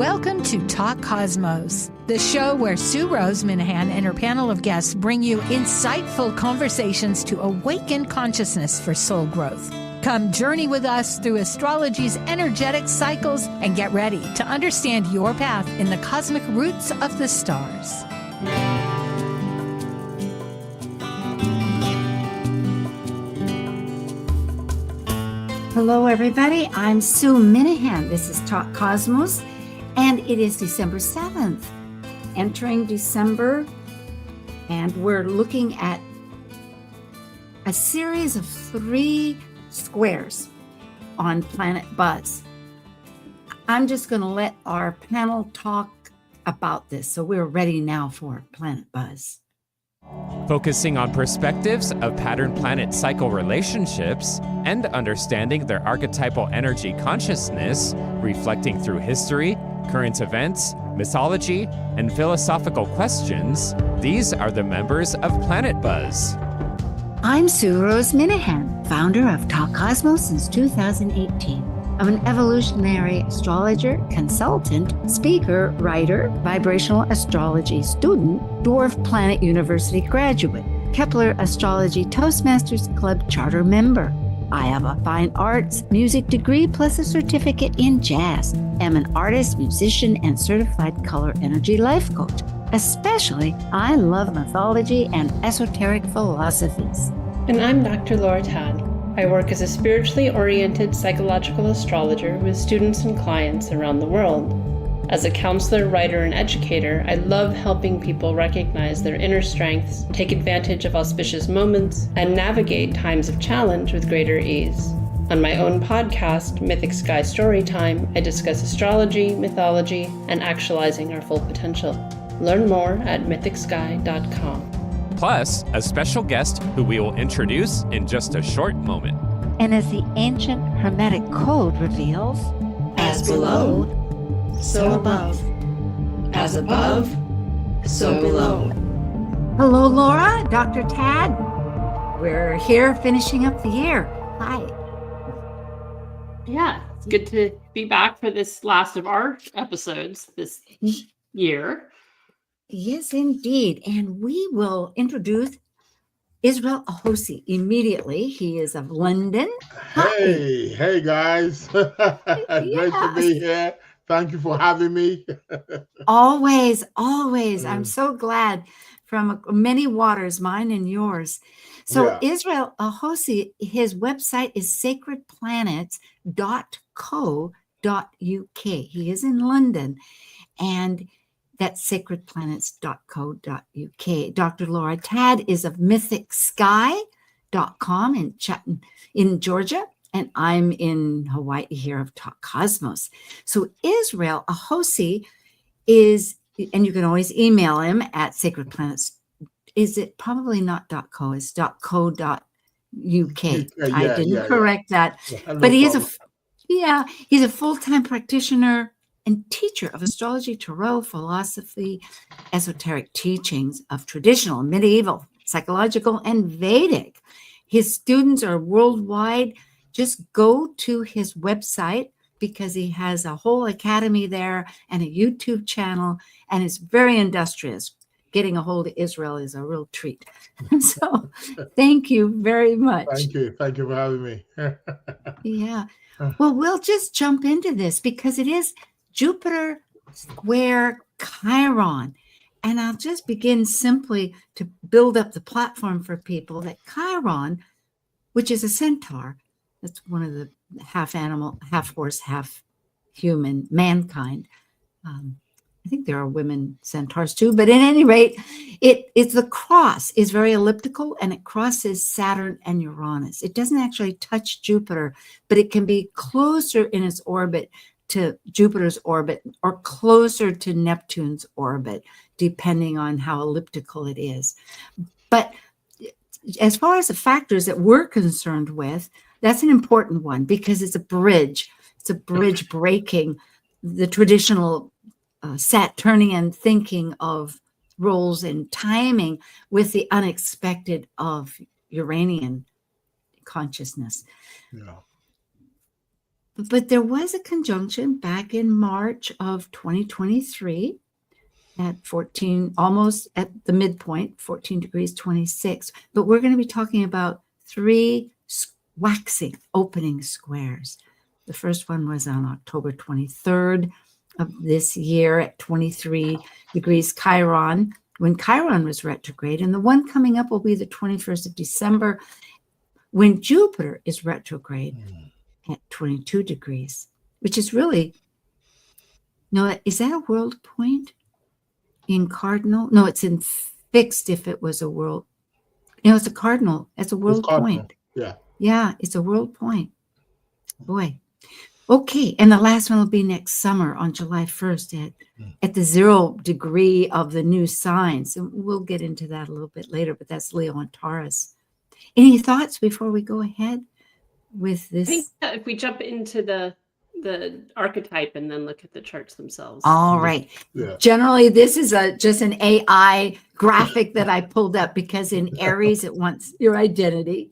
Welcome to Talk Cosmos, the show where Sue Rose Minahan and her panel of guests bring you insightful conversations to awaken consciousness for soul growth. Come journey with us through astrology's energetic cycles and get ready to understand your path in the cosmic roots of the stars. Hello, everybody. I'm Sue Minahan. This is Talk Cosmos, and it is December 7th, entering December, and we're looking at a series of 3 squares on Planet Buzz. I'm just going to let our panel talk about this, so we're ready now for Planet Buzz. Focusing on perspectives of pattern planet cycle relationships and understanding their archetypal energy consciousness, reflecting through history, current events, mythology, and philosophical questions, these are the members of Planet Buzz. I'm Sue Rose Minahan, founder of Talk Cosmos since 2018. I'm an evolutionary astrologer, consultant, speaker, writer, vibrational astrology student, Dwarf Planet University graduate, Kepler Astrology Toastmasters Club charter member. I have a fine arts music degree plus a certificate in jazz. I'm an artist, musician, and certified color energy life coach. Especially, I love mythology and esoteric philosophies. And I'm Dr. Laura Tad. I work as a spiritually oriented psychological astrologer with students and clients around the world. As a counselor, writer, and educator, I love helping people recognize their inner strengths, take advantage of auspicious moments, and navigate times of challenge with greater ease. On my own podcast, Mythic Sky Storytime, I discuss astrology, mythology, and actualizing our full potential. Learn more at mythicsky.com. Plus, a special guest who we will introduce in just a short moment. And as the ancient Hermetic Code reveals, as below, so above. As above, so below. Hello, Laura, Dr. Tad. We're here finishing up the year. Hi. Yeah, it's good to be back for this last of our episodes this year. Yes, indeed. And we will introduce Israel Ahosi immediately. He is of London. Hey guys. Great to be here. Thank you for having me. Always. I'm so glad, from many waters, mine and yours. So Israel Ahosi, his website is sacredplanets.co.uk. He is in London, and that's sacredplanets.co.uk. Dr. Laura Tad is of mythicsky.com in Chutton in Georgia, and I'm in Hawaii here of Talk Cosmos. So Israel Ahosi is, and you can always email him at sacredplanets. Is it probably not .co? It's .co.uk. I didn't correct that. But he is he's a full-time practitioner and teacher of astrology, tarot, philosophy, esoteric teachings of traditional, medieval, psychological, and Vedic. His students are worldwide. Just go to his website because he has a whole academy there and a YouTube channel, and it's very industrious. Getting a hold of Israel is a real treat. So thank you very much. Thank you. Thank you for having me. Yeah. Well, we'll just jump into this because it is Jupiter square Chiron. And I'll just begin simply to build up the platform for people that Chiron, which is a centaur, that's one of the half animal, half horse, half human, mankind. I think there are women centaurs too, but at any rate, it's the cross is very elliptical and it crosses Saturn and Uranus. It doesn't actually touch Jupiter, but it can be closer in its orbit to Jupiter's orbit or closer to Neptune's orbit, depending on how elliptical it is. But as far as the factors that we're concerned with, that's an important one because it's a bridge. It's a bridge breaking the traditional Saturnian thinking of roles and timing with the unexpected of Uranian consciousness. Yeah. but there was a conjunction back in March of 2023 at 14, almost at the midpoint, 14 degrees 26. But we're going to be talking about 3 waxing, opening squares. The first one was on October 23rd of this year at 23 degrees Chiron, when Chiron was retrograde. And the one coming up will be the 21st of December, when Jupiter is retrograde at 22 degrees, which is really, no, is that a world point in cardinal? No, it's in fixed if it was a world. No, it's a cardinal. It's a world point. Yeah. Yeah, it's a world point. Boy. Okay, and the last one will be next summer on July 1st at the 0 degree of the new signs. And we'll get into that a little bit later, but that's Leo and Taurus. Any thoughts before we go ahead with this? I think that if we jump into the archetype and then look at the charts themselves. All right. Yeah. Generally, this is just an AI graphic that I pulled up because in Aries, it wants your identity.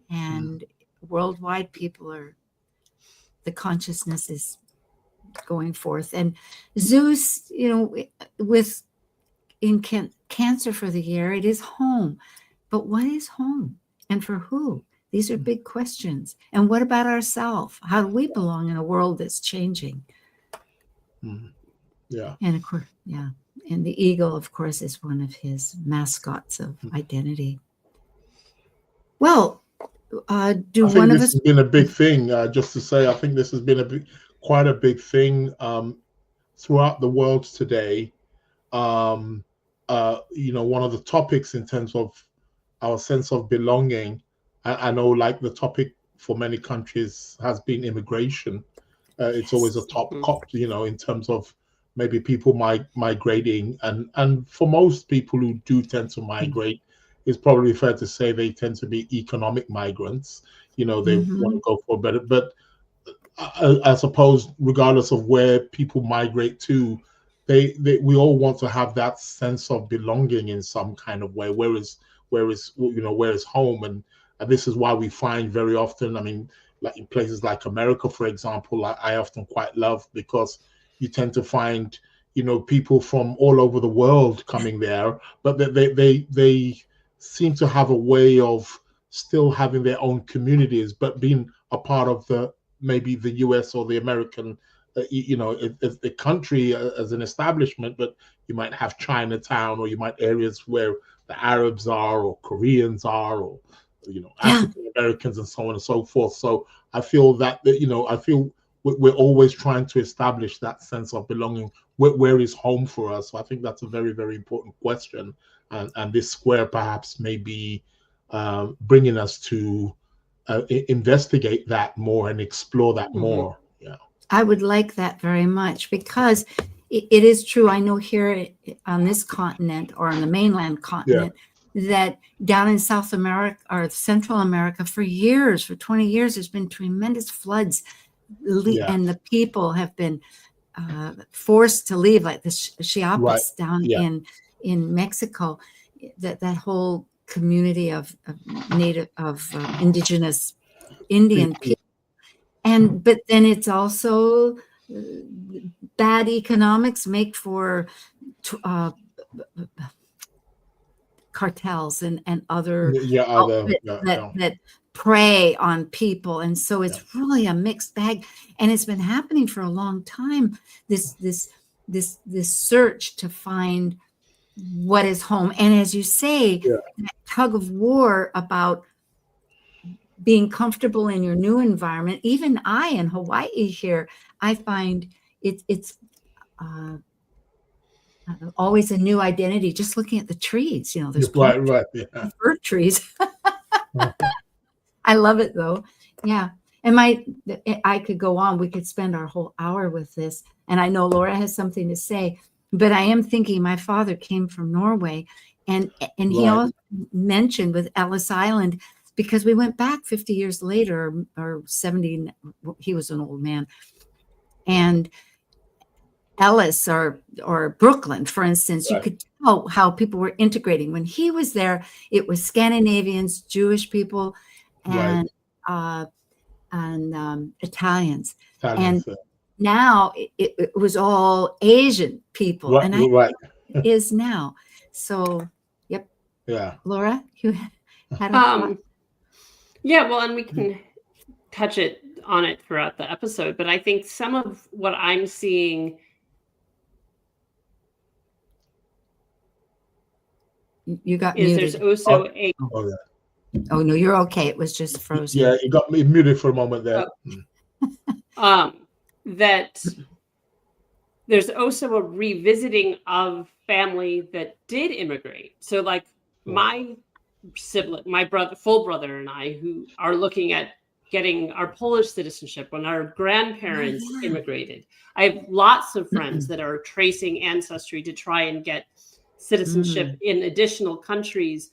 And worldwide, the consciousness is going forth. And Zeus, in Cancer for the year, it is home. But what is home and for who? These are big questions. And what about ourselves? How do we belong in a world that's changing? Yeah. And of course, yeah. And the eagle, of course, is one of his mascots of identity. Well, I think this has been a big thing. Just to say, I think this has been quite a big thing throughout the world today. One of the topics in terms of our sense of belonging, I know, like the topic for many countries has been immigration. It's always a top, in terms of maybe people migrating, and for most people who do tend to migrate, it's probably fair to say they tend to be economic migrants. They want to go for better. But I suppose, regardless of where people migrate to, we all want to have that sense of belonging in some kind of way. Where is home? And this is why we find very often, like in places like America, for example, I often quite love, because you tend to find, people from all over the world coming there, but they seem to have a way of still having their own communities, but being a part of maybe the US or the American, the country as an establishment. But you might have Chinatown, or you might areas where the Arabs are, or Koreans are, or African Americans, and so on and so forth. So I feel that we're always trying to establish that sense of belonging. Where is home for us? So I think that's a very, very important question. And this square perhaps may be bringing us to investigate that more and explore that more. Yeah, I would like that very much, because it is true. I know here on this continent, or on the mainland continent, that down in South America or Central America for 20 years, there's been tremendous floods, and the people have been forced to leave, like the Chiapas down in Mexico, that whole community of indigenous Indian people. But then it's also bad economics make for cartels and other that prey on people. And so it's really a mixed bag, and it's been happening for a long time, this search to find what is home. And as you say, that tug of war about being comfortable in your new environment. Even I, in Hawaii here, I find it's always a new identity, just looking at the trees. There's fir trees. I love it though. Yeah. And I could go on. We could spend our whole hour with this. And I know Laura has something to say, but I am thinking my father came from Norway, and he also mentioned with Ellis Island, because we went back 50 years later, or 70, he was an old man. And Ellis or Brooklyn, for instance, you could tell how people were integrating. When he was there, it was Scandinavians, Jewish people, and Italians. Italians, And now it was all Asian people. Right, and right. It is now. So, yep. Yeah. Laura, you had a thought? Yeah, well, and we can touch on it throughout the episode, but I think some of what I'm seeing. You got is muted. There's also Oh no, you're okay. It was just frozen. Yeah, you got me muted for a moment there. That there's also a revisiting of family that did immigrate. So like my sibling, my full brother and I, who are looking at getting our Polish citizenship when our grandparents immigrated. I have lots of friends that are tracing ancestry to try and get citizenship in additional countries.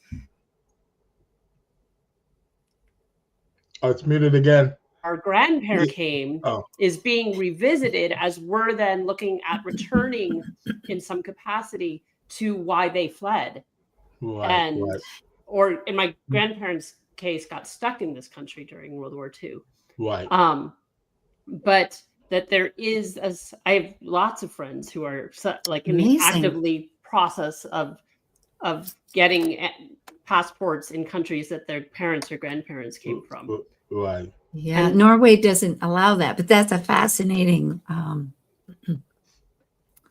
Oh, it's muted again. Our grandparent came is being revisited as we're then looking at returning in some capacity to why they fled. Or in my grandparents' case, got stuck in this country during World War II. Right. But that there is, as I have lots of friends who are like in the actively process of getting passports in countries that their parents or grandparents came from. Right. Yeah, and Norway doesn't allow that, but that's a fascinating.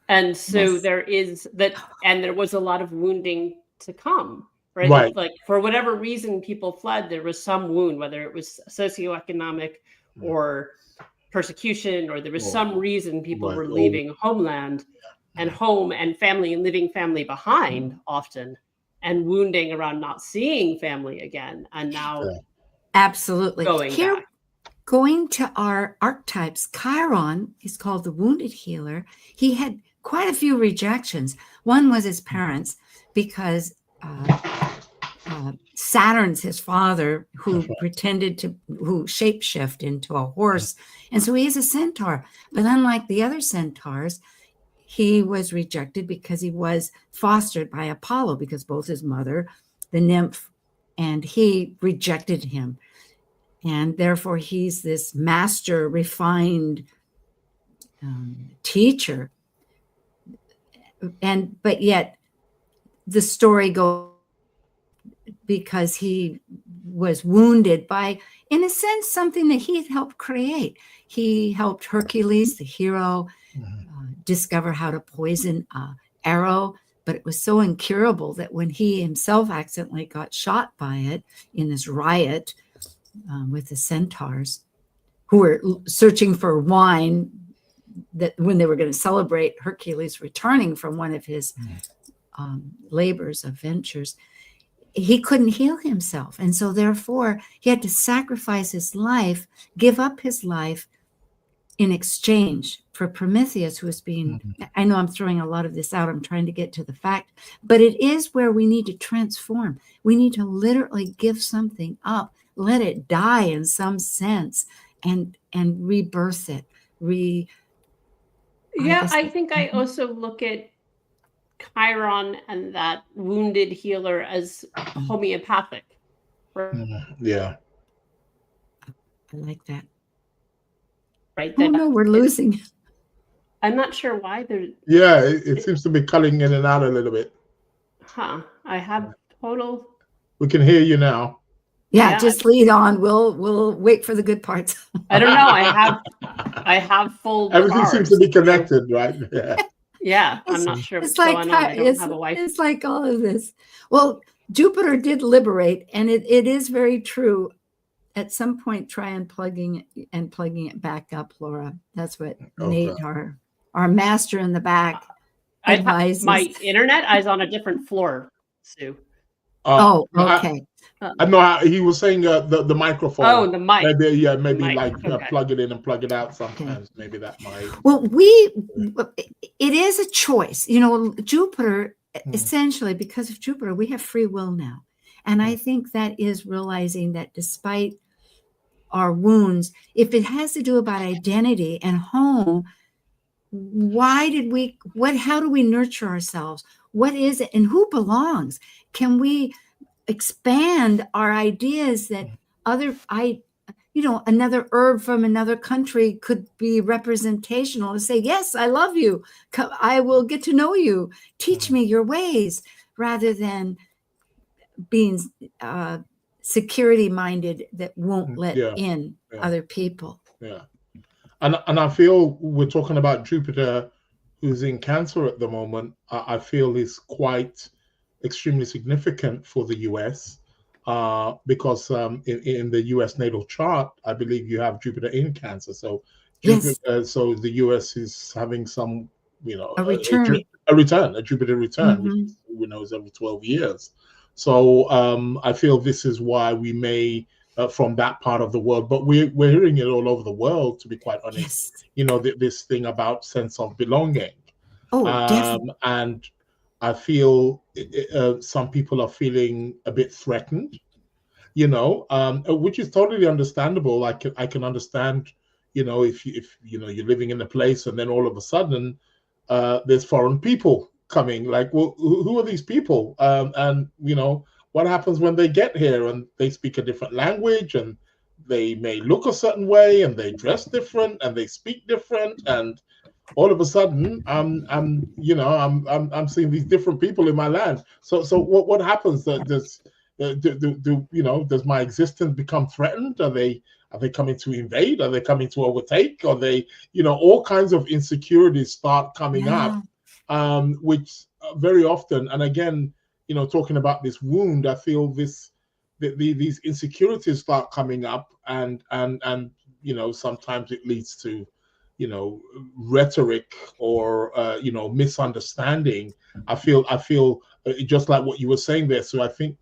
And so there is that, and there was a lot of wounding to come, right? Right. Like for whatever reason people fled, there was some wound, whether it was socioeconomic or persecution, or there was some reason people were leaving homeland and home and family and leaving family behind often, and wounding around not seeing family again. And now absolutely going back. Going to our archetypes, Chiron is called the wounded healer. He had quite a few rejections. One was his parents, because Saturn's his father, who who shapeshift into a horse. And so he is a centaur. But unlike the other centaurs, he was rejected because he was fostered by Apollo, because both his mother, the nymph, and he rejected him. And therefore, he's this master, refined teacher. But yet, the story goes because he was wounded by, in a sense, something that he had helped create. He helped Hercules, the hero, discover how to poison an arrow. But it was so incurable that when he himself accidentally got shot by it in this riot, with the centaurs, who were searching for wine, that when they were going to celebrate Hercules returning from one of his labors of ventures, he couldn't heal himself. And so therefore he had to sacrifice his life, give up his life in exchange for Prometheus, who was being, I know I'm throwing a lot of this out, I'm trying to get to the fact, but it is where we need to transform. We need to literally give something up, let it die in some sense, and rebirth it. I think I also look at Chiron and that wounded healer as homeopathic. Yeah. I like that. Right. Oh no, we're losing. I'm not sure why they're. Yeah, it seems to be cutting in and out a little bit. I have total. We can hear you now. Yeah, just lead on. We'll wait for the good parts. I don't know. I have full. Everything bars. seems to be connected, right? Yeah. Yeah, I'm not sure what's like going on. I don't have a Wi-Fi. It's like all of this. Well, Jupiter did liberate, and it is very true. At some point, try unplugging and plugging it back up, Laura. That's what Nate, our master in the back, advises. My internet is on a different floor, Sue. Okay. I know how he was saying the microphone. Oh, the mic. Maybe plug it in and plug it out sometimes. Okay. Maybe that might. Well, it is a choice. You know, Jupiter, essentially, because of Jupiter, we have free will now. And I think that is realizing that despite our wounds, if it has to do about identity and home, how do we nurture ourselves? What is it and who belongs? Can we expand our ideas that another herb from another country could be representational and say, yes, I love you. I will get to know you. Teach me your ways, rather than being security minded that won't let in other people. Yeah. And I feel we're talking about Jupiter, who's in Cancer at the moment. I feel is quite extremely significant for the US. Because in the U.S. natal chart, I believe you have Jupiter in Cancer. So Jupiter, so the U.S. is having some, a return, a Jupiter return, which we know is every 12 years. So I feel this is why we may, from that part of the world, but we're hearing it all over the world, to be quite honest. This thing about sense of belonging. Definitely. And I feel some people are feeling a bit threatened, which is totally understandable. I can understand, if you're living in a place and then all of a sudden there's foreign people coming. Like, well, who are these people? And what happens when they get here and they speak a different language and they may look a certain way and they dress different and they speak different, and all of a sudden, I'm seeing these different people in my land. So what happens? Does my existence become threatened? Are they coming to invade? Are they coming to overtake? Are they, all kinds of insecurities start coming up, which very often, and again, talking about this wound, I feel these insecurities start coming up, and sometimes it leads to rhetoric or misunderstanding. I feel just like what you were saying there. So I think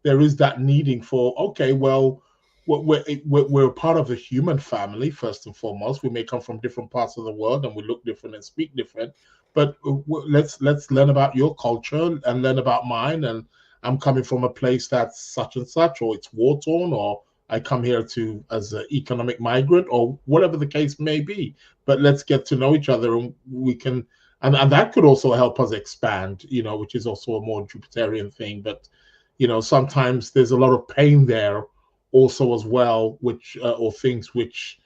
there is that needing for, okay, well, we're a part of the human family first and foremost. We may come from different parts of the world and we look different and speak different, but let's learn about your culture and learn about mine. And I'm coming from a place that's such and such, or it's war torn, or I come here as an economic migrant, or whatever the case may be. But let's get to know each other, and we can, and that could also help us expand, which is also a more Jupiterian thing. But sometimes there's a lot of pain there also as well, which or things which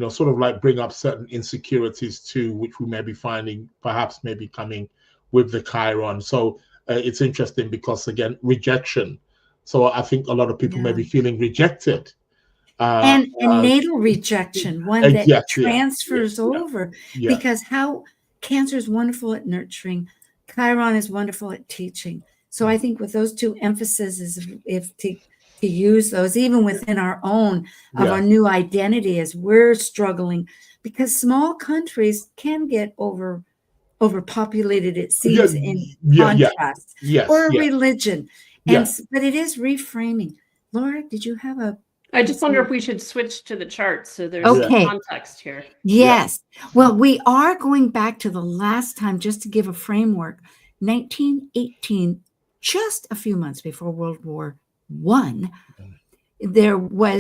sort of like bring up certain insecurities too, which we may be finding perhaps maybe coming with the Chiron. So it's interesting because, again, rejection. So I think a lot of people may be feeling rejected. And natal rejection, one that transfers over. Because how Cancer is wonderful at nurturing, Chiron is wonderful at teaching. So I think with those two emphases, if to use those, even within our own, of our new identity as we're struggling, because small countries can get overpopulated, it seems, in contrast, or religion. But it is reframing. Laura, did you have a... I just wonder if we should switch to the chart so there's context here. Yes. Well, we are going back to the last time, just to give a framework. 1918, just a few months before World War I, there was...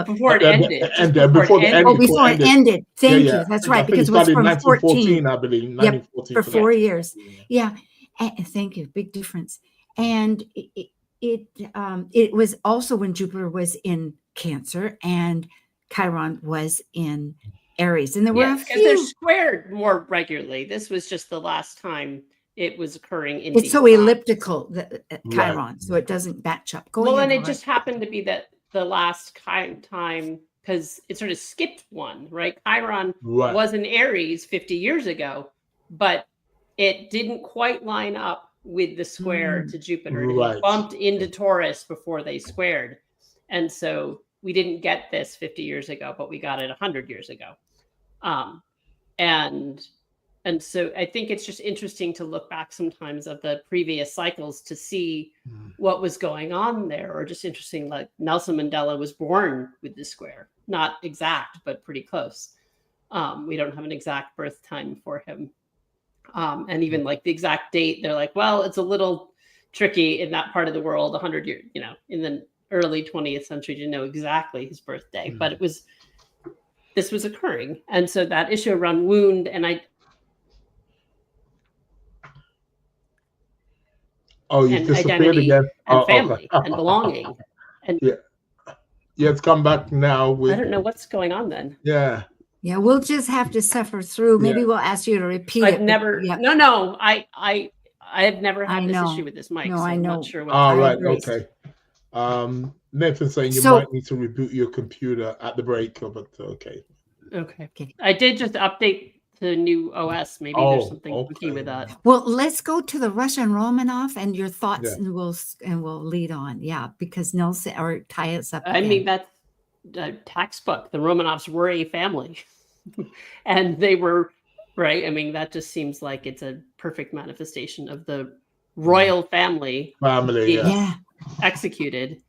before it ended. Before it ended. Thank you. That's right, because it was from 1914, I believe. 1914, for 4 years. Thank you. Big difference. And it was also when Jupiter was in Cancer and Chiron was in Aries, and there were a few. They're squared more regularly. This was just the last time it was occurring. It's so elliptical, the Chiron, so it doesn't batch up. And it just happened to be that the last time, because it sort of skipped one, right? Chiron was in Aries 50 years ago, but it didn't quite line up with the square to Jupiter. It bumped into Taurus before they squared. And so we didn't get this 50 years ago, but we got it 100 years ago. And so I think it's just interesting to look back sometimes of the previous cycles to see what was going on there, or just interesting, like Nelson Mandela was born with the square, not exact, but pretty close. We don't have an exact birth time for him. And even like the exact date, they're like, well, it's a little tricky in that part of the world, 100 years, in the early 20th century to know exactly his birthday, but this was occurring. And so that issue around wound, and you disappeared identity again. And family and belonging. And Yeah, it's come back now with. I don't know what's going on then. Yeah. Yeah, we'll just have to suffer through. Maybe we'll ask you to repeat it. I've never. Yeah. No. I have never had this issue with this mic. No, so I I'm know. not sure what. Oh, right. Okay. Nathan's saying you might need to reboot your computer at the break, but okay. Okay. I did just update the new OS. Maybe there's something funky with that. Well, let's go to the Russian Romanov and your thoughts, and we'll lead on. Yeah, because Nelson or tie us up. I mean, that's a textbook. The Romanovs were a family, and they were right. I mean, that just seems like it's a perfect manifestation of the royal family being executed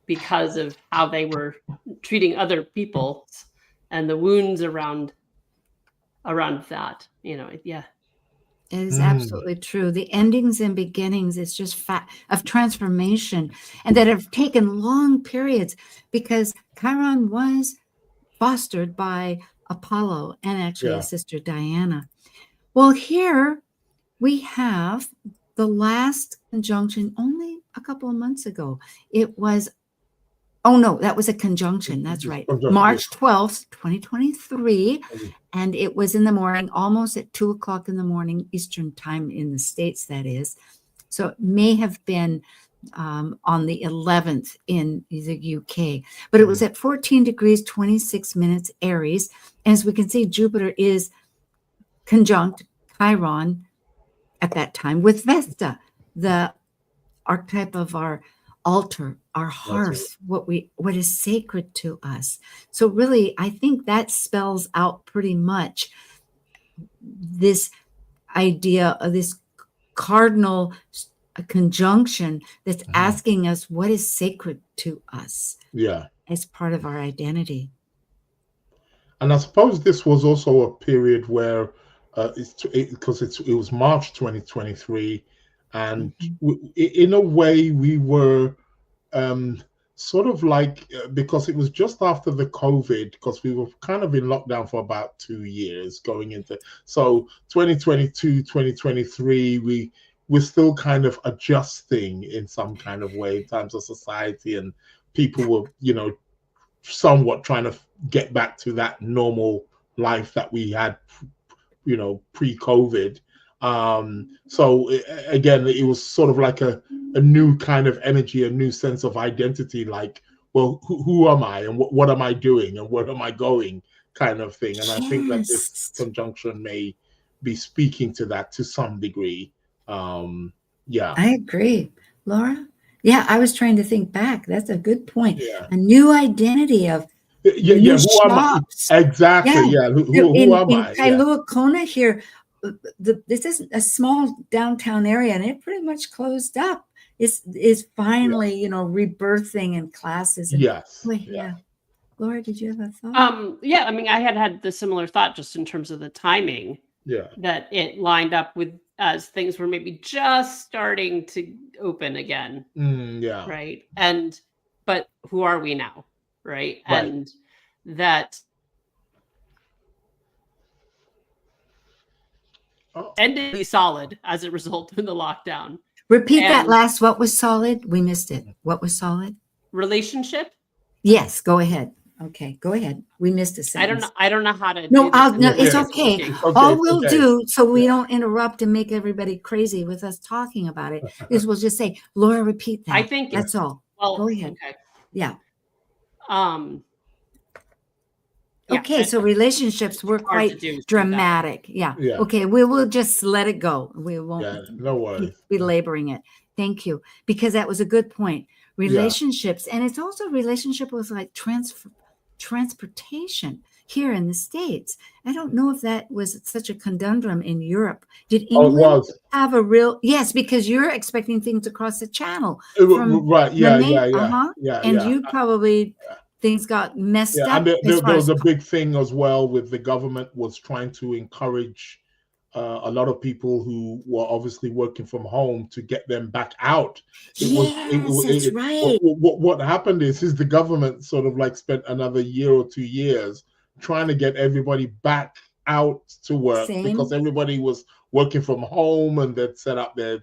because of how they were treating other people and the wounds around that, It is absolutely true. The endings and beginnings, it's just fact of transformation, and that have taken long periods, because Chiron was fostered by Apollo and actually his sister Diana. Well, here we have the last conjunction only a couple of months ago. It was, that was a conjunction. That's right. March 12th, 2023. And it was in the morning, almost at 2 o'clock in the morning, Eastern time in the States, that is. So it may have been on the 11th in the UK. But it was at 14 degrees, 26 minutes Aries. As we can see, Jupiter is conjunct Chiron at that time with Vesta, the archetype of our altar, our hearth, what is sacred to us. So really, I think that spells out pretty much this idea of this cardinal conjunction that's asking us what is sacred to us as part of our identity. And I suppose this was also a period where because it was March 2023, and in a way we were sort of like, because it was just after the COVID, because we were kind of in lockdown for about 2 years going into, so 2022, 2023, we're still kind of adjusting in some kind of way in terms of society, and people were, somewhat trying to get back to that normal life that we had, pre-COVID. So again, it was sort of like a new kind of energy, a new sense of identity, like, well, who am I, and what am I doing, and where am I going, kind of thing. And I think that this conjunction may be speaking to that to some degree. I agree. Laura? Yeah, I was trying to think back. That's a good point. A new identity of who am I? Exactly. Who am I? In Kailua Kona here, this is a small downtown area, and it pretty much closed up. It's finally, rebirthing in classes. And Laura, did you have a thought? I mean, I had the similar thought, just in terms of the timing. That it lined up with as things were maybe just starting to open again. Right. But who are we now? Right. And that ended be solid as a result of the lockdown. Repeat that last. What was solid? We missed it. What was solid? Relationship. Yes. Go ahead. Okay, go ahead. We missed a sentence. I don't know how to. No, it's okay. All we'll do, so we don't interrupt and make everybody crazy with us talking about it, is we'll just say, Laura, repeat that. I think that's all. Well, go ahead. Okay. Yeah. Okay, so relationships were quite dramatic. Yeah. Okay, we will just let it go. We won't no worries. Keep belaboring it. Thank you. Because that was a good point. Relationships, and it's also a relationship with like transportation here in the States. I don't know if that was such a conundrum in Europe. Did England have a real? Yes, because you're expecting things across the channel. Right. And you probably things got messed up. And there was a big thing as well with the government was trying to encourage a lot of people who were obviously working from home to get them back out. That's right. What happened is the government sort of like spent another year or 2 years trying to get everybody back out to work because everybody was working from home, and they'd set up their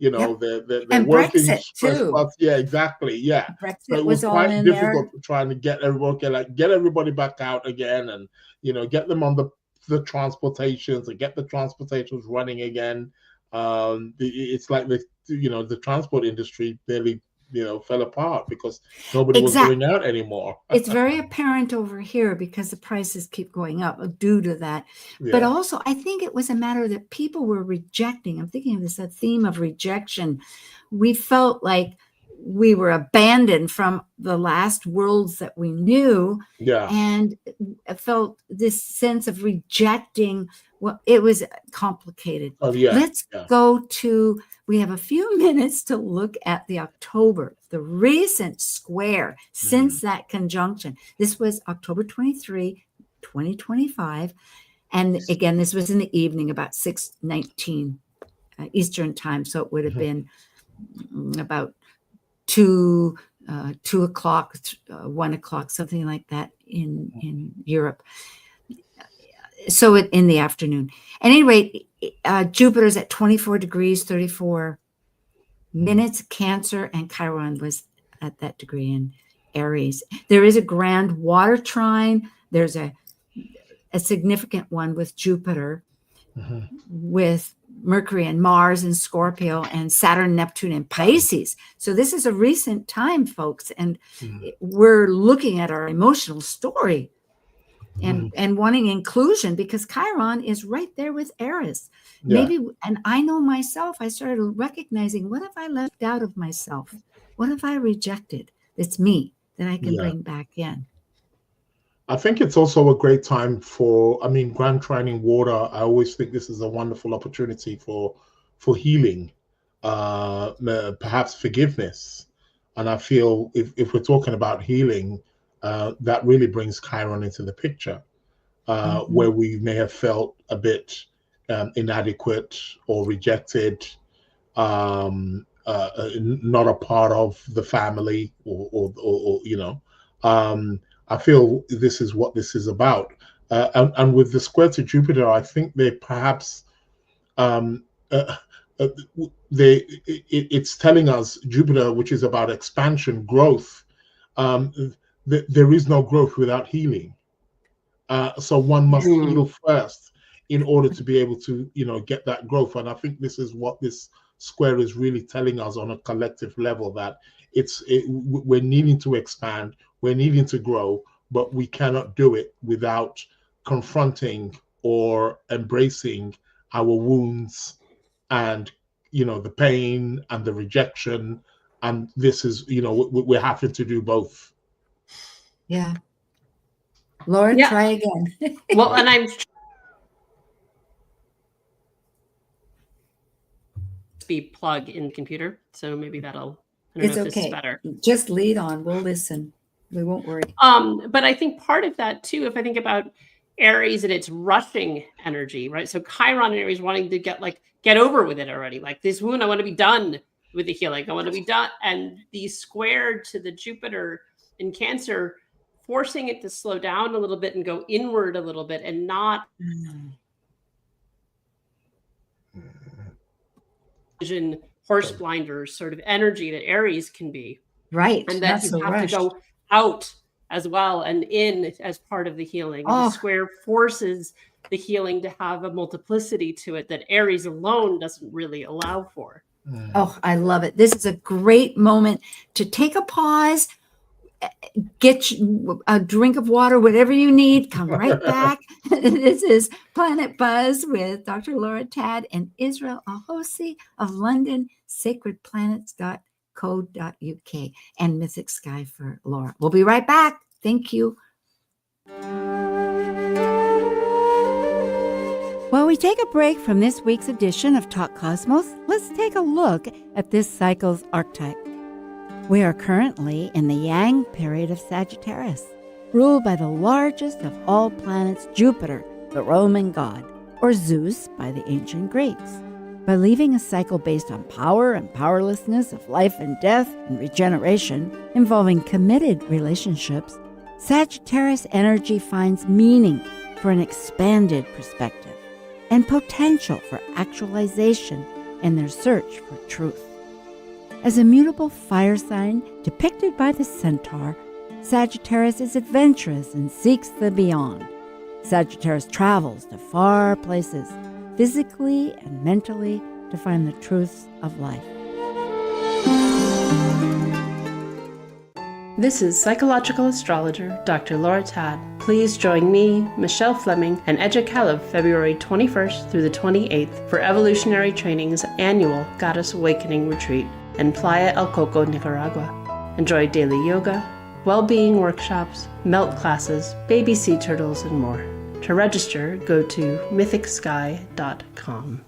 You know, Yep. they're And working Brexit, too. Yeah, exactly. Yeah. So Brexit it was was all quite in difficult there. trying to get everybody back out again, and get them on the transportations and get the transportations running again. It's like the transport industry nearly fell apart because nobody was going out anymore. It's very apparent over here because the prices keep going up due to that. Yeah. But also, I think it was a matter that people were rejecting. I'm thinking of this, a theme of rejection. We felt like we were abandoned from the last worlds that we knew. Yeah. And I felt this sense of rejecting. Well, it was complicated. Oh, yeah. Let's go to, we have a few minutes to look at the recent square since that conjunction. This was October 23, 2025. And again, this was in the evening, about 6:19 Eastern time. So it would have been about 2 o'clock, 1 o'clock, something like that in Europe. So in the afternoon. At any rate, Jupiter's at 24 degrees, 34 minutes. Cancer, and Chiron was at that degree in Aries. There is a grand water trine. There's a significant one with Jupiter, with Mercury and Mars in Scorpio, and Saturn, Neptune in Pisces. So this is a recent time, folks, and we're looking at our emotional story and wanting inclusion, because Chiron is right there with Aries. Maybe, and I know myself, I started recognizing, what have I left out of myself? What have I rejected? It's me that I can bring back in. I think it's also a great time for, grand trining water. I always think this is a wonderful opportunity for healing, perhaps forgiveness. And I feel if we're talking about healing, that really brings Chiron into the picture, where we may have felt a bit inadequate or rejected, not a part of the family, or I feel this is what this is about. And with the square to Jupiter, I think they perhaps it's telling us, Jupiter, which is about expansion, growth, there is no growth without healing. So one must heal first in order to be able to, get that growth. And I think this is what this square is really telling us on a collective level, that we're needing to expand, we're needing to grow, but we cannot do it without confronting or embracing our wounds and, the pain and the rejection. And this is, we're having to do both. Yeah. Laura, try again. Well, and I'm be plug in the computer, so maybe that'll. It's okay. This is better. Just lead on. We'll listen. We won't worry. But I think part of that too, if I think about Aries and its rushing energy, right? So Chiron and Aries wanting to get over with it already. Like, this wound, I want to be done with the healing. I want to be done. And the square to the Jupiter in Cancer, forcing it to slow down a little bit and go inward a little bit, and not vision horse blinders sort of energy that Aries can be. Right. And that you have to go out as well and in as part of the healing. The square forces the healing to have a multiplicity to it that Aries alone doesn't really allow for. Oh, I love it. This is a great moment to take a pause, get a drink of water, whatever you need, come right back. This is Planet Buzz with Dr. Laura Tad and Israel Ahosi of London, sacredplanets.co.uk, and Mythic Sky for Laura. We'll be right back. Thank you. While we take a break from this week's edition of Talk Cosmos, let's take a look at this cycle's archetype. We are currently in the Yang period of Sagittarius, ruled by the largest of all planets, Jupiter, the Roman god, or Zeus by the ancient Greeks. By leaving a cycle based on power and powerlessness, of life and death and regeneration, involving committed relationships, Sagittarius energy finds meaning for an expanded perspective and potential for actualization in their search for truth. As a mutable fire sign depicted by the centaur, Sagittarius is adventurous and seeks the beyond. Sagittarius travels to far places, physically and mentally, to find the truths of life. This is psychological astrologer Dr. Laura Todd. Please join me, Michelle Fleming, and Edja Caleb February 21st through the 28th for Evolutionary Training's annual Goddess Awakening Retreat in Playa El Coco, Nicaragua. Enjoy daily yoga, well-being workshops, melt classes, baby sea turtles, and more. To register, go to mythicsky.com.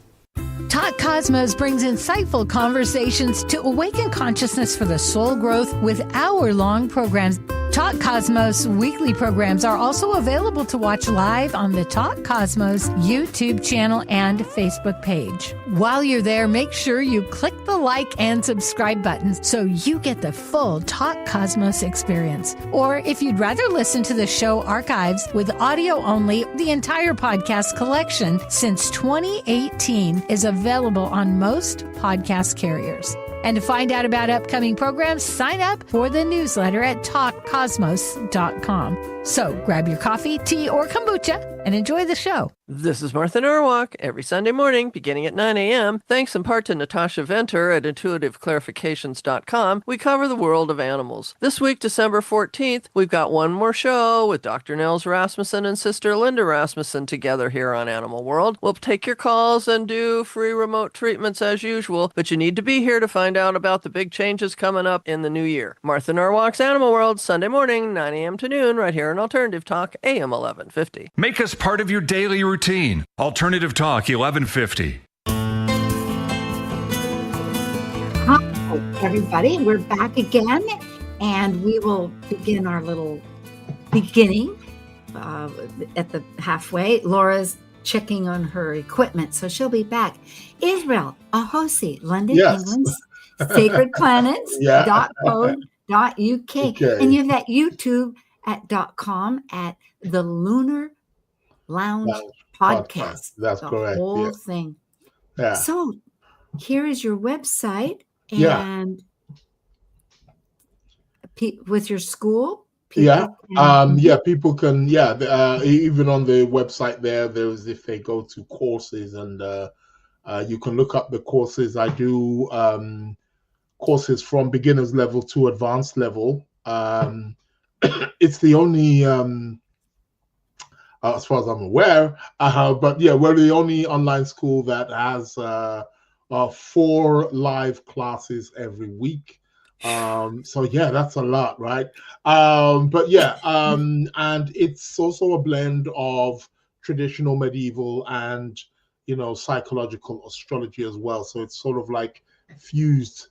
Talk Cosmos brings insightful conversations to awaken consciousness for the soul growth with hour-long programs. Talk Cosmos weekly programs are also available to watch live on the Talk Cosmos YouTube channel and Facebook page. While you're there, make sure you click the like and subscribe buttons so you get the full Talk Cosmos experience. Or if you'd rather listen to the show archives with audio only, the entire podcast collection since 2018 is available on most podcast carriers. And to find out about upcoming programs, sign up for the newsletter at talkcosmos.com. So grab your coffee, tea, or kombucha and enjoy the show. This is Martha Norwalk, every Sunday morning, beginning at 9 a.m. Thanks in part to Natasha Venter at intuitiveclarifications.com, we cover the world of animals. This week, December 14th, we've got one more show with Dr. Nels Rasmussen and Sister Linda Rasmussen together here on Animal World. We'll take your calls and do free remote treatments as usual, but you need to be here to find out about the big changes coming up in the new year. Martha Norwalk's Animal World, Sunday morning, 9 a.m. to noon, right here on Alternative Talk, AM 1150. Make us part of your daily routine. Alternative Talk 1150. Hi, everybody. We're back again, and we will begin our little beginning at the halfway. Laura's checking on her equipment, so she'll be back. Israel Ahosi, London, England, sacredplanets.co.uk. Okay. And you have that YouTube at .com at the Lunar Lounge Podcast. That's the correct. Whole thing. Yeah. So here is your website, and with your school. People can. Even on the website there's if they go to courses and you can look up the courses. I do courses from beginners level to advanced level. It's the only, as far as I'm aware, but yeah, we're the only online school that has 4 live classes every week. So yeah, that's a lot, right? And it's also a blend of traditional, medieval, and psychological astrology as well. So it's sort of like fused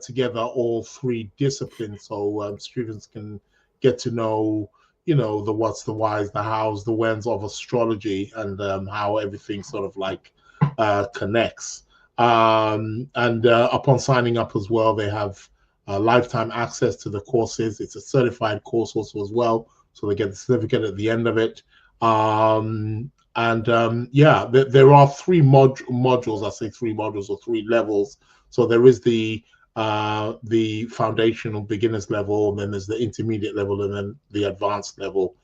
together, all 3 disciplines, so students can get to know the what's, the whys, the hows, the whens of astrology, and how everything sort of like connects. Upon signing up as well, they have lifetime access to the courses. It's a certified course also as well, so they get the certificate at the end of it. There are 3 modules. I say 3 modules or 3 levels. So there is the foundational beginners level, and then there's the intermediate level, and then the advanced level.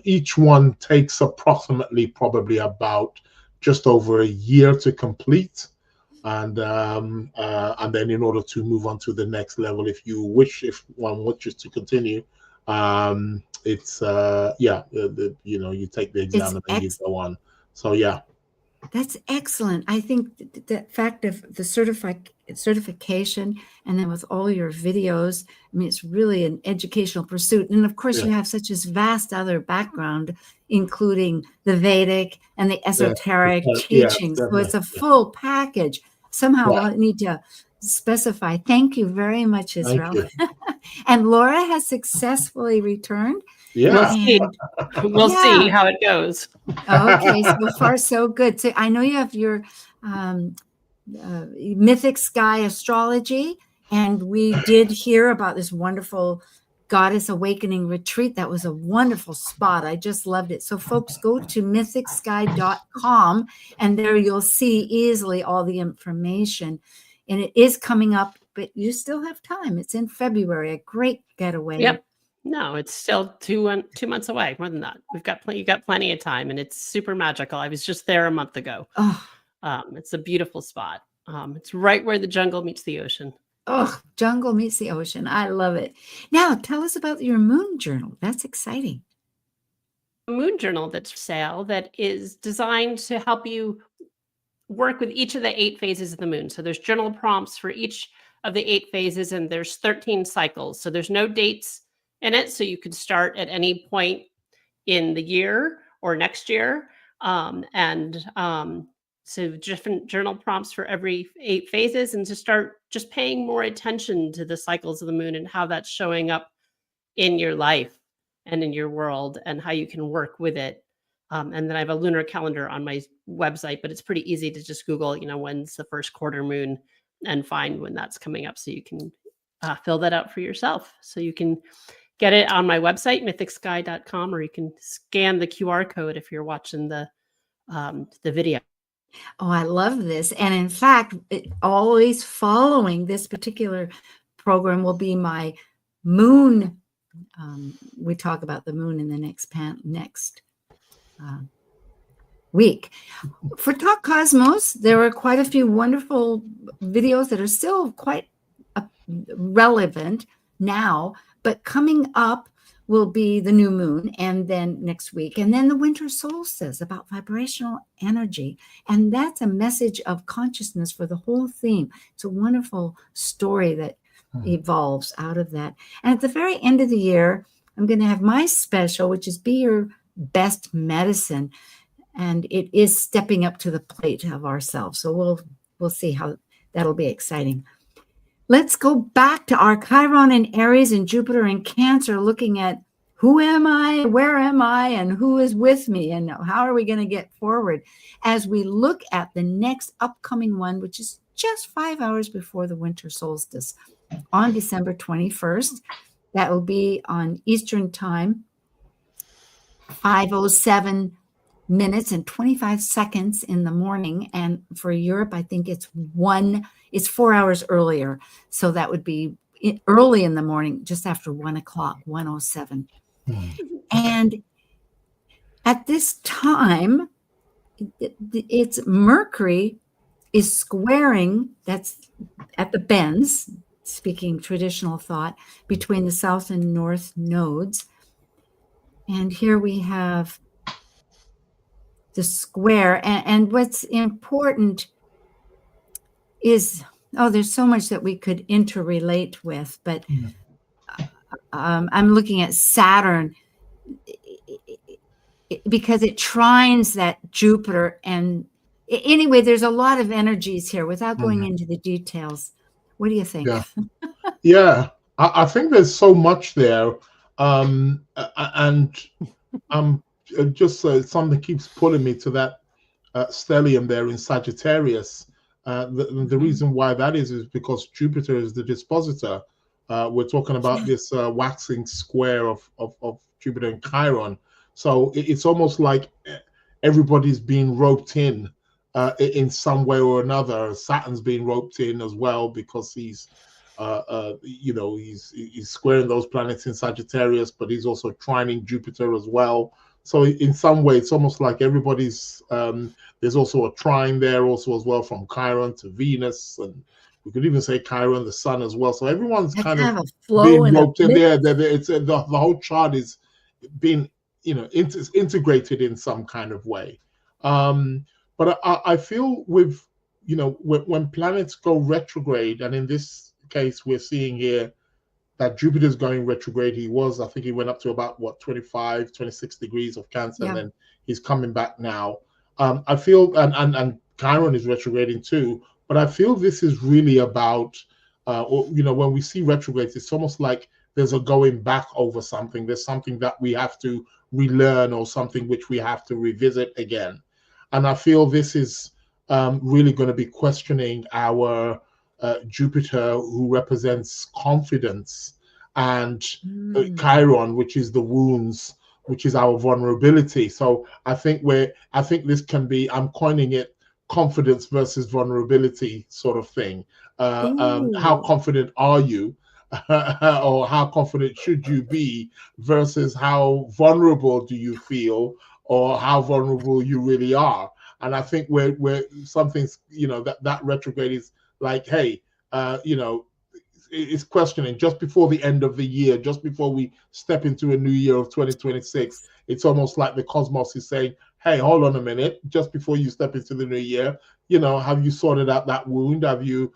Each one takes approximately probably about just over a year to complete. And then in order to move on to the next level, if one wishes to continue, it's you take the exam and then you go on. So yeah. That's excellent. I think the fact of the certification, and then with all your videos, I mean, it's really an educational pursuit. And of course, you have such a vast other background, including the Vedic and the esoteric teachings. So it's a full package. Somehow I need to specify. Thank you very much, Israel. And Laura has successfully returned. Yeah. We'll see how it goes. Okay, so far so good. So I know you have your Mythic Sky astrology, and we did hear about this wonderful Goddess Awakening Retreat. That was a wonderful spot. I just loved it. So folks, go to mythicsky.com and there you'll see easily all the information. And it is coming up, but you still have time. It's in February, a great getaway. Yep. No, it's still 2 months away, more than that. You got plenty of time, and it's super magical. I was just there a month ago. Oh. It's a beautiful spot. It's right where the jungle meets the ocean. Oh, jungle meets the ocean. I love it. Now, tell us about your moon journal. That's exciting. A moon journal that's for sale that is designed to help you work with each of the 8 phases of the moon. So there's journal prompts for each of the 8 phases, and there's 13 cycles. So there's no dates in it. So you can start at any point in the year or next year. So different journal prompts for every 8 phases, and to start just paying more attention to the cycles of the moon and how that's showing up in your life and in your world and how you can work with it. And then I have a lunar calendar on my website, but it's pretty easy to just Google, when's the first quarter moon and find when that's coming up. So you can fill that out for yourself. So you can get it on my website, mythicsky.com, or you can scan the QR code if you're watching the video. Oh, I love this. And in fact, always following this particular program will be my moon. We talk about the moon in the next week. For Talk Cosmos, there are quite a few wonderful videos that are still quite relevant now, but coming up will be the new moon, and then next week, and then the winter solstice about vibrational energy. And that's a message of consciousness for the whole theme. It's a wonderful story that evolves out of that. And at the very end of the year, I'm going to have my special, which is Be Your Best Medicine. And it is stepping up to the plate of ourselves. So we'll see how that'll be exciting. Let's go back to our Chiron in Aries and Jupiter in Cancer, looking at who am I, where am I, and who is with me, and how are we going to get forward as we look at the next upcoming one, which is just 5 hours before the winter solstice on December 21st. That will be on Eastern Time, 5:07 minutes and 25 seconds in the morning. And for Europe, I think it's 4 hours earlier. So that would be early in the morning, just after 1 o'clock, 1:07. And at this time, it's Mercury is squaring, that's at the bends, speaking traditional thought, between the south and north nodes. And here we have the square. And what's important is, there's so much that we could interrelate with, but I'm looking at Saturn because it trines that Jupiter. And anyway, there's a lot of energies here without going into the details. What do you think? Yeah, I think there's so much there. Just something keeps pulling me to that stellium there in Sagittarius. The reason why that is because Jupiter is the dispositor. We're talking about this waxing square of Jupiter and Chiron. So it's almost like everybody's being roped in some way or another. Saturn's being roped in as well because he's squaring those planets in Sagittarius, but he's also trining Jupiter as well. So in some way, it's almost like everybody's, there's also a trine there also as well from Chiron to Venus. And we could even say Chiron, the sun as well. So everyone's kind of being roped in there. It's the whole chart is being, integrated in some kind of way. But I feel with, when planets go retrograde, and in this case, we're seeing here that Jupiter's going retrograde. I think he went up to about 25, 26 degrees of Cancer, and then he's coming back now. I feel, and Chiron is retrograding too, but I feel this is really about, when we see retrogrades, it's almost like there's a going back over something. There's something that we have to relearn or something which we have to revisit again. And I feel this is really going to be questioning our Jupiter, who represents confidence and Chiron, which is the wounds, which is our vulnerability. So I think this can be, I'm coining it confidence versus vulnerability sort of thing. How confident are you? Or how confident should you be versus how vulnerable do you feel, or how vulnerable you really are. And I think where something's, that retrograde is like, hey, it's questioning just before the end of the year, just before we step into a new year of 2026. It's almost like the cosmos is saying, hey, hold on a minute, just before you step into the new year, have you sorted out that wound? Are you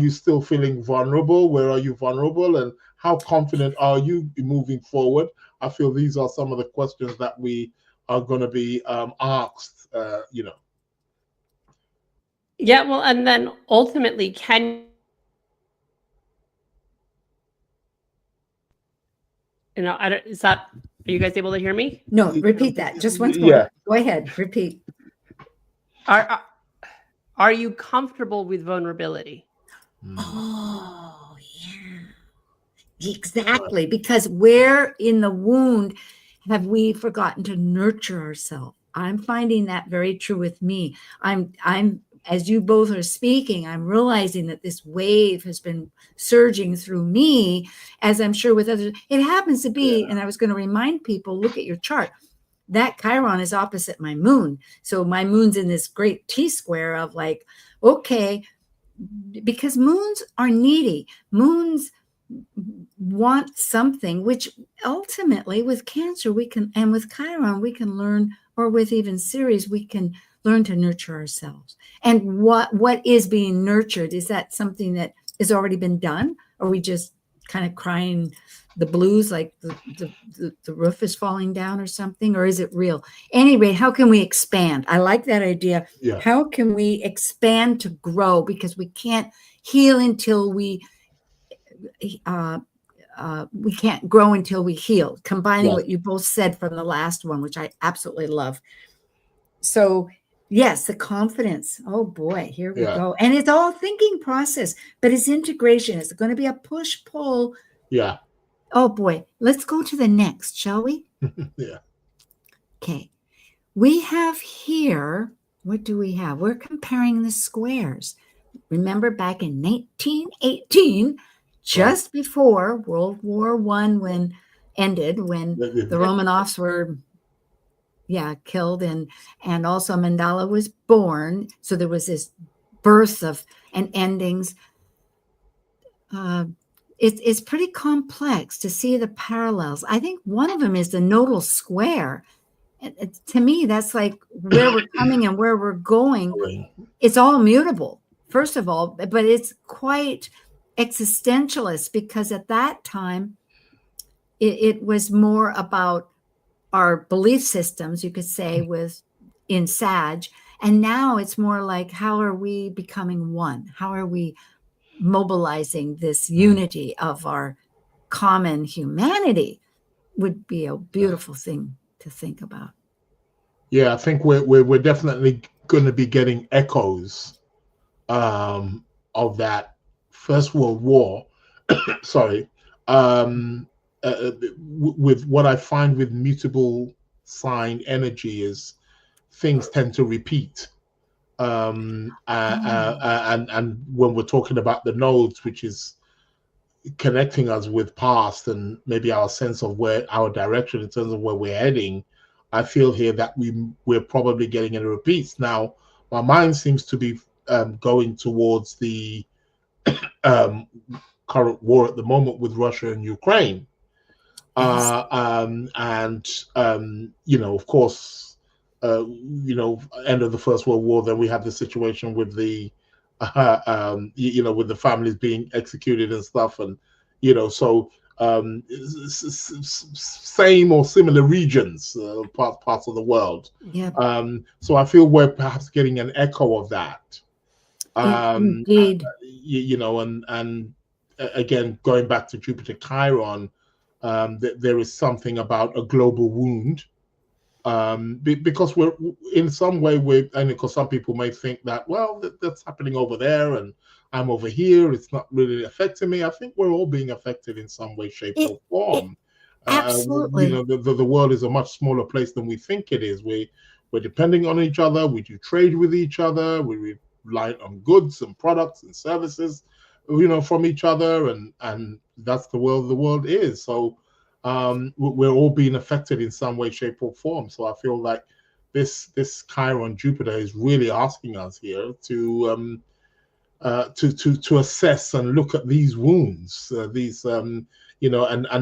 still feeling vulnerable? Where are you vulnerable? And how confident are you moving forward? I feel these are some of the questions that we are going to be asked, Yeah, well, and then ultimately, are you guys able to hear me? No, repeat that just once more. Yeah. Go ahead, repeat. Are you comfortable with vulnerability? Oh, yeah. Exactly. Because where in the wound have we forgotten to nurture ourselves? I'm finding that very true with me. I'm as you both are speaking, I'm realizing that this wave has been surging through me, as I'm sure with others. It happens to be, and I was going to remind people, look at your chart. That Chiron is opposite my moon. So my moon's in this great T-square of like, okay, because moons are needy. Moons want something, which ultimately with Cancer, and with Chiron, we can learn, or with even Ceres, we can learn to nurture ourselves. And what is being nurtured? Is that something that has already been done? Or are we just kind of crying the blues, like the roof is falling down or something? Or is it real? Anyway, how can we expand? I like that idea. Yeah. How can we expand to grow? Because we can't heal until we can't grow until we heal. Combining what you both said from the last one, which I absolutely love. So yes, the confidence. Oh boy, here we go. And it's all thinking process, but it's integration. It's going to be a push-pull. Yeah. Oh boy, let's go to the next, shall we? Yeah. Okay. We have here, what do we have? We're comparing the squares. Remember back in 1918, just before World War I ended, when the Romanovs were killed, and also Mandela was born. So there was this birth of and endings. It's pretty complex to see the parallels. I think one of them is the nodal square. To me, that's like where we're coming and where we're going. It's all mutable, first of all, but it's quite existentialist, because at that time, it was more about our belief systems, you could say, in Sag. And now it's more like, how are we becoming one? How are we mobilizing this unity of our common humanity? Would be a beautiful thing to think about. Yeah, I think we're definitely going to be getting echoes of that First World War. Sorry. With what I find with mutable sign energy is things tend to repeat. And when we're talking about the nodes, which is connecting us with past and maybe our sense of where our direction in terms of where we're heading, I feel here that we're probably getting in repeats. Now, my mind seems to be going towards the current war at the moment with Russia and Ukraine. Yes. Of course, end of the First World War, then we have the situation with the, with the families being executed and stuff. And, so same or similar regions, parts of the world. Yeah. So I feel we're perhaps getting an echo of that. Indeed. And again, going back to Jupiter Chiron, there is something about a global wound, because we're in some way, and because some people may think that, well, that's happening over there, and I'm over here, it's not really affecting me. I think we're all being affected in some way, shape, or form. Absolutely. The world is a much smaller place than we think it is. We're depending on each other. We do trade with each other. We rely on goods and products and services, from each other, and that's the world is. So we're all being affected in some way, shape, or form. So I feel like this Chiron Jupiter is really asking us here to assess and look at these wounds, and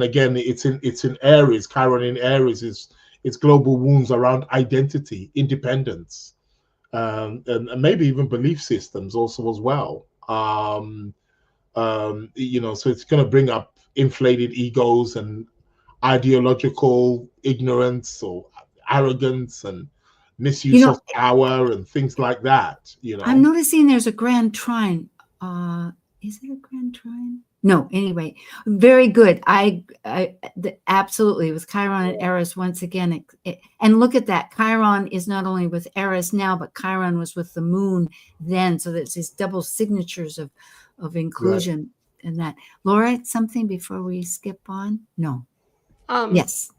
again, it's in Aries. Chiron in Aries is global wounds around identity, independence, and maybe even belief systems also as well. So it's going to bring up inflated egos and ideological ignorance or arrogance and misuse of power and things like that. I'm noticing there's a grand trine. Is it a grand trine? No, anyway, very good. Absolutely, with Chiron and Eris once again. And look at that. Chiron is not only with Eris now, but Chiron was with the moon then. So there's these double signatures of inclusion in that. Laura, something before we skip on? No. Yes.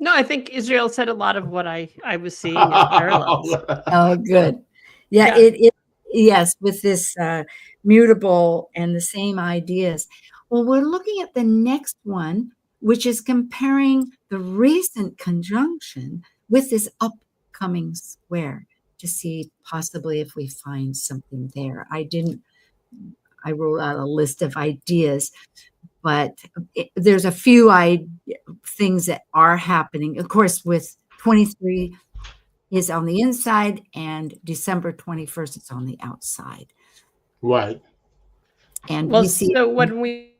No, I think Israel said a lot of what I was seeing as parallels. Oh, good. Yeah. Yes, with this mutable and the same ideas. Well, we're looking at the next one, which is comparing the recent conjunction with this upcoming square to see possibly if we find something there. I wrote out a list of ideas, but there's a few things that are happening. Of course, with 23 is on the inside and December 21st is on the outside. Right. And we see. So when we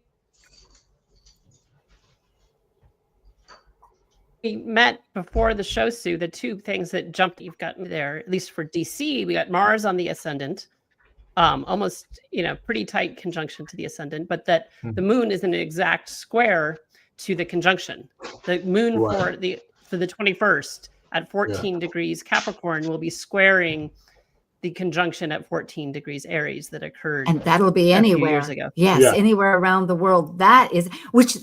met before the show, Sue, the two things that jumped you've got there, at least for DC, we got Mars on the ascendant. Almost, pretty tight conjunction to the ascendant, but that the moon is an exact square to the conjunction. The moon for the 21st at 14 degrees Capricorn will be squaring the conjunction at 14 degrees Aries that occurred. And that'll be anywhere. Years ago. Yes, anywhere around the world. That is, which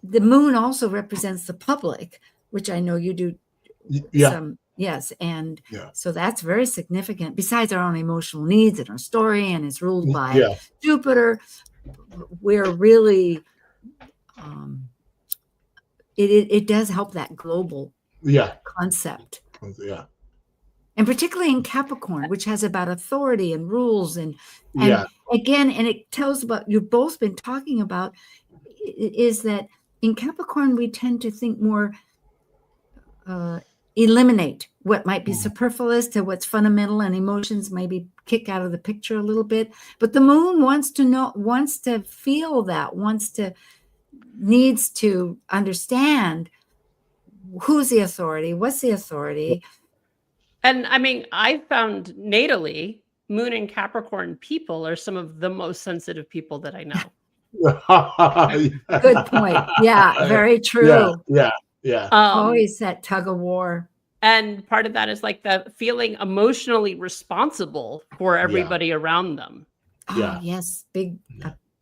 the moon also represents the public, which I know you do some. Yes. And so that's very significant. Besides our own emotional needs and our story, and it's ruled by Jupiter, we're really, it does help that global concept. Yeah. And particularly in Capricorn, which has about authority and rules. And again, and it tells about, you've both been talking about, is that in Capricorn, we tend to think more, eliminate what might be superfluous to what's fundamental, and emotions maybe kick out of the picture a little bit. But the moon wants to feel that, needs to understand who's the authority, what's the authority. And I mean, I found natally, moon and Capricorn people are some of the most sensitive people that I know. Good point. Yeah, very true. Yeah. Always that tug of war. And part of that is like the feeling emotionally responsible for everybody around them. Oh, yes. Big.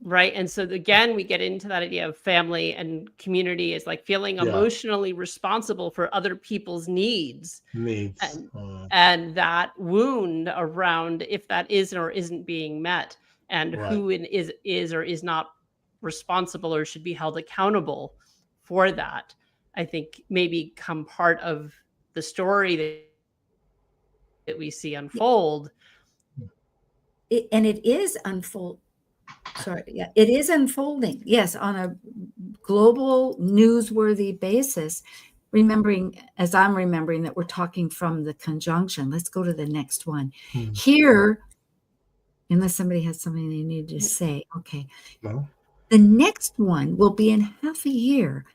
Right. And so again, we get into that idea of family and community is like feeling emotionally responsible for other people's needs. And that wound around if that is or isn't being met, and who is or is not responsible or should be held accountable for that, I think maybe become part of the story that we see unfold. And it is unfold. It is unfolding. Yes, on a global newsworthy basis. As I'm remembering that we're talking from the conjunction. Let's go to the next one. Here, unless somebody has something they need to say. Okay. No. The next one will be in half a year,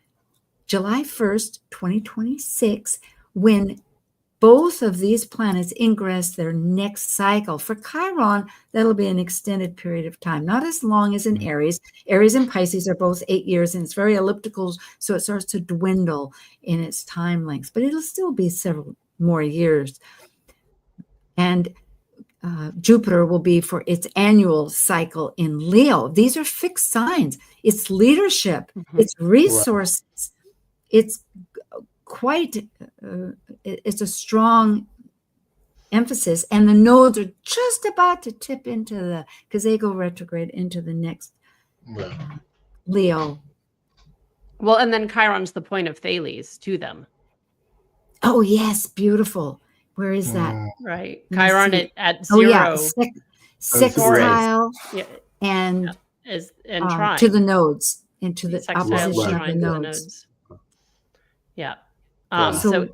July 1st, 2026, when both of these planets ingress their next cycle. For Chiron, that'll be an extended period of time, not as long as in Aries. Aries and Pisces are both 8 years, and it's very elliptical, so it starts to dwindle in its time length, but it'll still be several more years. And Jupiter will be for its annual cycle in Leo. These are fixed signs. It's leadership, it's resources, it's quite, it's a strong emphasis. And the nodes are just about to tip into because they go retrograde into the next Leo. Well, and then Chiron's the point of Thales to them. Oh, yes, beautiful. Where is that? Right. Chiron at 0. Oh, yeah. Sextile and trine. to the nodes, into the Sextile opposition of the trine to nodes. Yeah. So So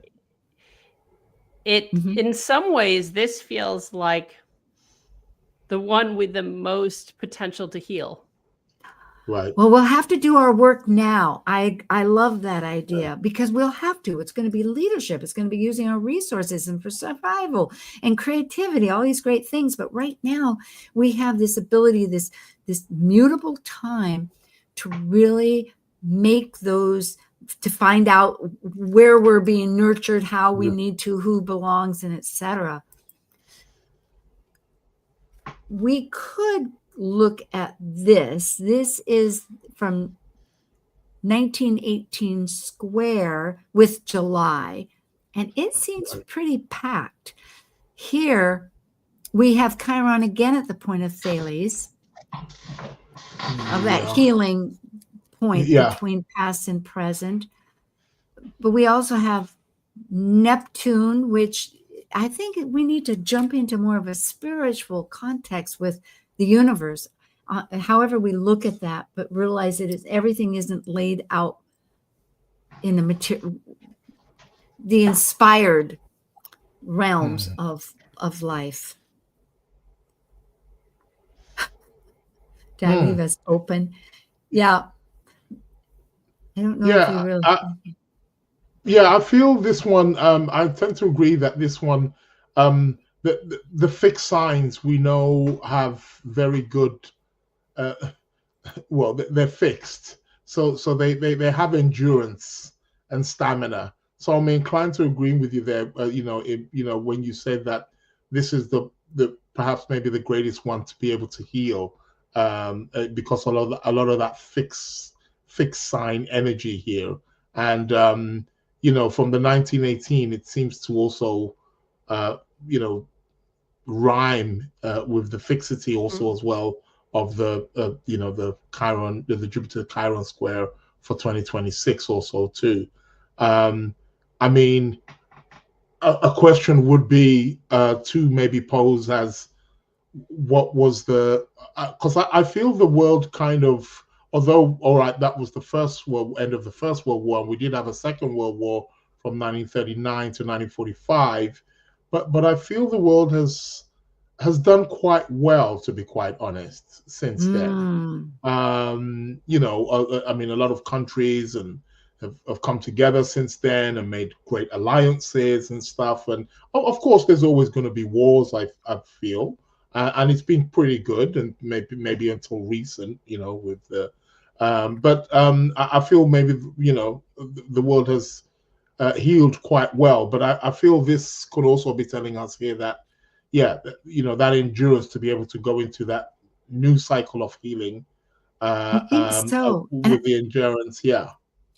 it, in some ways, this feels like the one with the most potential to heal. Right. Well, we'll have to do our work now. I love that idea because we'll have to. It's going to be leadership. It's going to be using our resources and for survival and creativity, all these great things. But right now we have this ability, this mutable time to really make those, to find out where we're being nurtured, how we need to, who belongs, and etc. We could look at this. This is from 1918 square with July, and it seems pretty packed. Here we have Chiron again at the point of Thales, of that healing point between past and present. But we also have Neptune, which I think we need to jump into more of a spiritual context with the universe, however we look at that, but realize that everything isn't laid out in the material, the inspired realms of life. Did I leave us open? Yeah. I don't know if you really... I feel this one, I tend to agree that this one, the fixed signs we know have very good, well, they're fixed. So they have endurance and stamina. So I'm inclined to agree with you there, when you said that this is the perhaps maybe the greatest one to be able to heal, because a lot of that fixed sign energy here. And, from the 1918, it seems to also, rhyme with the fixity also as well of the Chiron, the Jupiter Chiron square for 2026 also too. I mean, a question would be to maybe pose as what was the, because I feel the world kind of, although, all right, that was the end of the First World War, and we did have a Second World War from 1939 to 1945, but I feel the world has done quite well, to be quite honest, since then. I mean, a lot of countries have come together since then and made great alliances and stuff. And of course, there's always going to be wars, I feel. And it's been pretty good, and maybe until recent, with the, but I feel maybe the world has healed quite well. But I feel this could also be telling us here that, that endurance to be able to go into that new cycle of healing. I think so. With the endurance,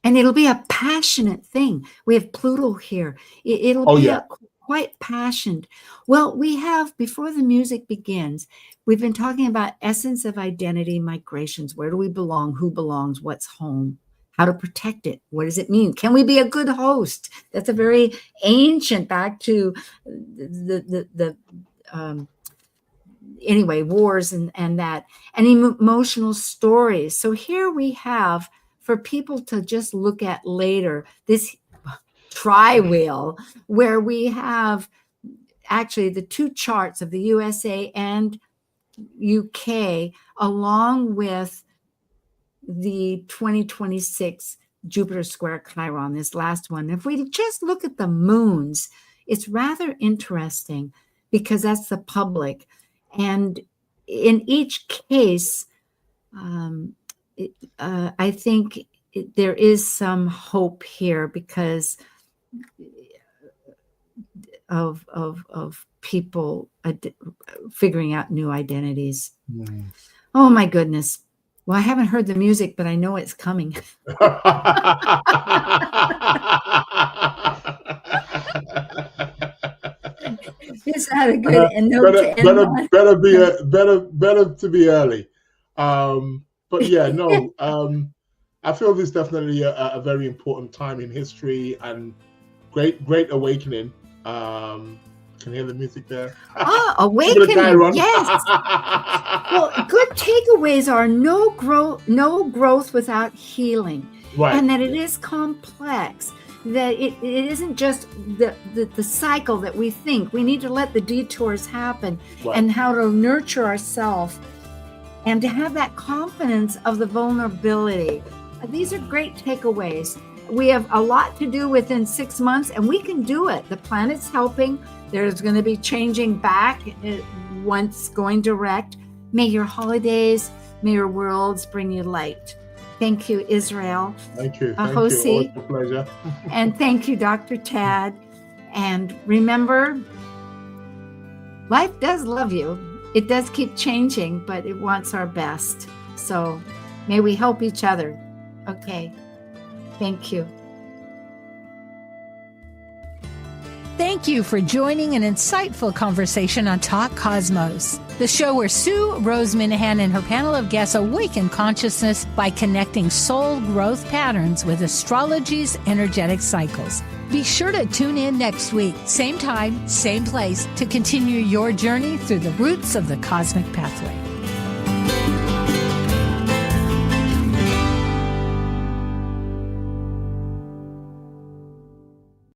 and it'll be a passionate thing. We have Pluto here. It'll be quite passionate. Well, we have, before the music begins, we've been talking about essence of identity, migrations. Where do we belong? Who belongs? What's home? How to protect it? What does it mean? Can we be a good host? That's a very ancient, back to anyway, wars and that, and emotional stories. So here we have, for people to just look at later, this tri-wheel where we have actually the two charts of the USA and UK, along with the 2026 Jupiter square Chiron, this last one. If we just look at the moons, it's rather interesting because that's the public. And in each case, I think there is some hope here because of people figuring out new identities. Oh my goodness. Well, I haven't heard the music, but I know it's coming. Is that a good note to end on? Better to be early. But yeah, no. I feel this is definitely a very important time in history and great awakening. Can you hear the music there? Oh, awakening! Yes. Well, good takeaways are no growth without healing, right? And that it is complex. That it isn't just the cycle that we think. We need to let the detours happen, right. And how to nurture ourselves and to have that confidence of the vulnerability. These are great takeaways. We have a lot to do within 6 months, and we can do it. The planet's helping. There's going to be changing back once going direct. May your holidays, may your worlds bring you light. Thank you, Israel. Thank you. Ahosi. Always a pleasure. And thank you, Dr. Tad. And remember, life does love you. It does keep changing, but it wants our best. So may we help each other. Okay. Thank you. Thank you for joining an insightful conversation on Talk Cosmos, the show where Sue Rose Minahan and her panel of guests awaken consciousness by connecting soul growth patterns with astrology's energetic cycles. Be sure to tune in next week, same time, same place, to continue your journey through the roots of the cosmic pathway.